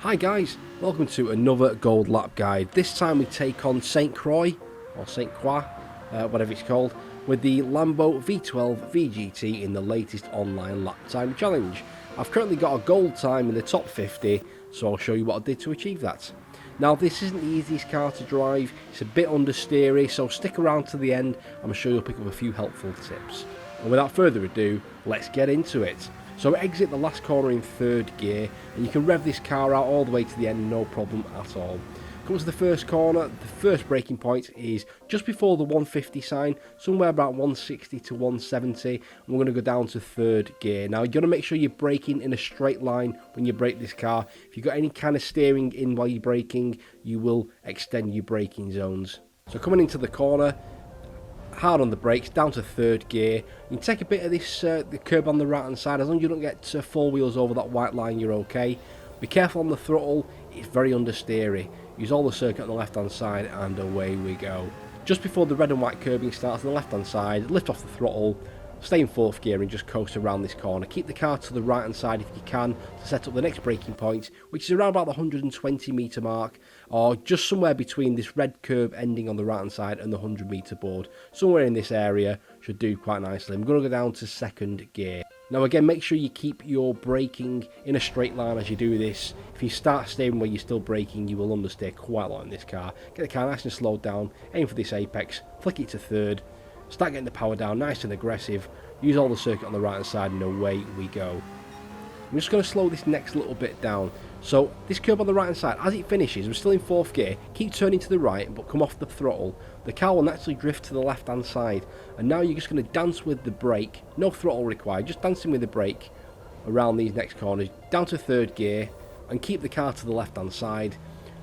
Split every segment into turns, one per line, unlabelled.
Hi guys, welcome to another Gold Lap guide. This time we take on St Croix, or St Croix, whatever it's called, with the Lambo V12 VGT in the latest online lap time challenge. I've currently got a gold time in the top 50, so I'll show you what I did to achieve that. Now this isn't the easiest car to drive, it's a bit understeery, so stick around to the end, I'm sure you'll pick up a few helpful tips. And without further ado, let's get into it. So exit the last corner in third gear, and you can rev this car out all the way to the end, no problem at all. Comes to the first corner, the first braking point is just before the 150 sign, somewhere about 160 to 170, and we're going to go down to third gear. Now you're going to make sure you're braking in a straight line when you brake this car. If you've got any kind of steering in while you're braking, you will extend your braking zones. So coming into the corner, hard on the brakes, down to third gear. You can take a bit of this the curb on the right hand side. As long as you don't get four wheels over that white line, you're okay. Be careful on the throttle, it's very understeery. Use all the circuit on the left hand side and away we go. Just before the red and white curbing starts on the left hand side, lift off the throttle, stay in fourth gear and just coast around this corner. Keep the car to the right hand side if you can to set up the next braking point, which is around about the 120 metre mark, or just somewhere between this red curb ending on the right hand side and the 100 metre board. Somewhere in this area should do quite nicely. I'm going to go down to second gear. Now again, make sure you keep your braking in a straight line as you do this. If you start steering while you're still braking, you will understeer quite a lot in this car. Get the car nice and slowed down, aim for this apex, flick it to third, start getting the power down nice and aggressive, use all the circuit on the right hand side and away we go. I'm just going to slow this next little bit down. So this curb on the right hand side, as it finishes, we're still in fourth gear, keep turning to the right but come off the throttle. The car will naturally drift to the left hand side, and now you're just going to dance with the brake, no throttle required, just dancing with the brake around these next corners, down to third gear and keep the car to the left hand side.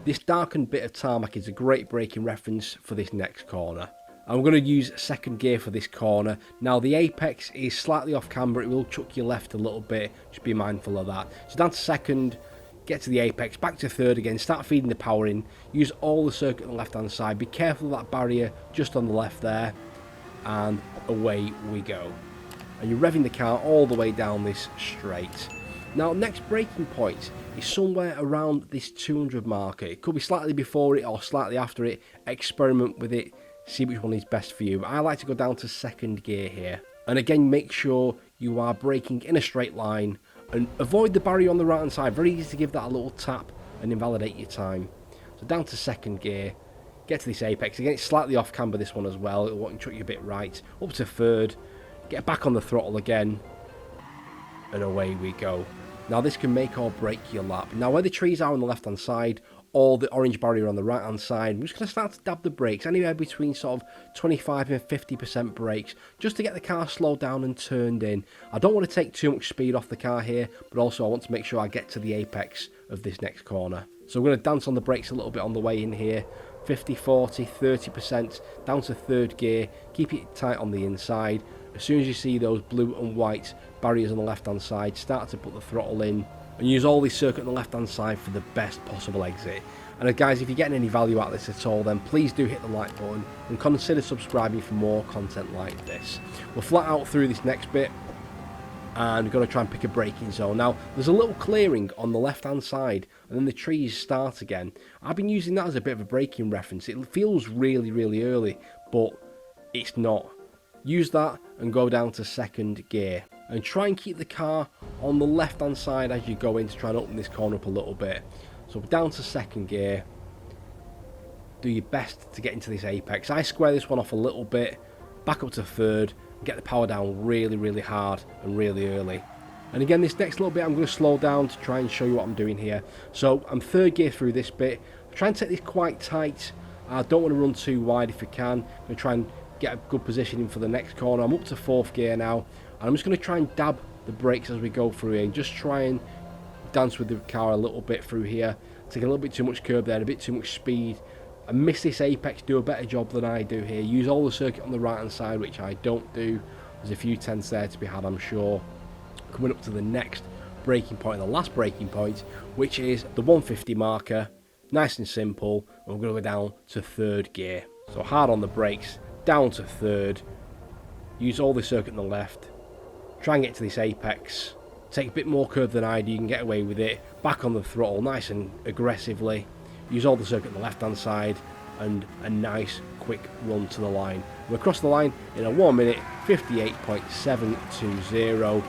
This darkened bit of tarmac is a great braking reference for this next corner. I'm going to use second gear for this corner. Now the apex is slightly off camber, it will chuck you left a little bit, just be mindful of that. So down to second, get to the apex, back to third again, start feeding the power in, use all the circuit on the left hand side, be careful of that barrier just on the left there, and away we go. And you're revving the car all the way down this straight. Now next braking point is somewhere around this 200 marker. It could be slightly before it or slightly after it. Experiment with it, see which one is best for you. I like to go down to second gear here. And again, make sure you are braking in a straight line and avoid the barrier on the right hand side. Very easy to give that a little tap and invalidate your time. So down to second gear, get to this apex. Again, it's slightly off camber this one as well. It won't chuck you a bit right. Up to third, get back on the throttle again, and away we go. Now this can make or break your lap. Now where the trees are on the left hand side, or the orange barrier on the right hand side, I'm just going to start to dab the brakes, anywhere between sort of 25 and 50% brakes, just to get the car slowed down and turned in. I don't want to take too much speed off the car here, but also I want to make sure I get to the apex of this next corner. So I'm going to dance on the brakes a little bit on the way in here, 50, 40, 30%, down to third gear, keep it tight on the inside. As soon as you see those blue and white barriers on the left hand side, start to put the throttle in and use all this circuit on the left hand side for the best possible exit. And guys, if you're getting any value out of this at all, then please do hit the like button and consider subscribing for more content like this. We're flat out through this next bit and we're going to try and pick a braking zone. Now there's a little clearing on the left hand side and then the trees start again. I've been using that as a bit of a braking reference. It feels really early, but it's not. Use that and go down to second gear and try and keep the car on the left hand side as you go in to try and open this corner up a little bit. So down to second gear, do your best to get into this apex. I square this one off a little bit, back up to third, get the power down really hard and really early. And again, this next little bit I'm going to slow down to try and show you what I'm doing here. So I'm third gear through this bit, try and take this quite tight. I don't want to run too wide if you can. I'm going to try and get a good positioning for the next corner. I'm up to fourth gear now, and I'm just going to try and dab the brakes as we go through here and just try and dance with the car a little bit through here. Take a little bit too much curb there, a bit too much speed. I miss this apex, do a better job than I do here. Use all the circuit on the right hand side, which I don't do. There's a few tenths there to be had, I'm sure. Coming up to the next braking point, the last braking point, which is the 150 marker. Nice and simple. And we're going to go down to third gear. So hard on the brakes, down to third. Use all the circuit on the left. Try and get to this apex Take a bit more curve than I do, you can get away with it. Back on the throttle, nice and aggressively. Use all the circuit on the left hand side, and a nice quick run to the line. We're across the line in a 1 minute 58.720,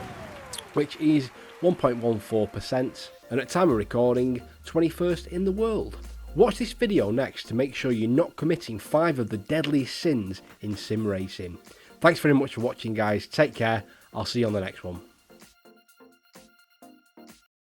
which is 1.14%, and at time of recording, 21st in the world. Watch this video next to make sure you're not committing 5 of the deadliest sins in sim racing. Thanks very much for watching, guys. Take care. I'll see you on the next one.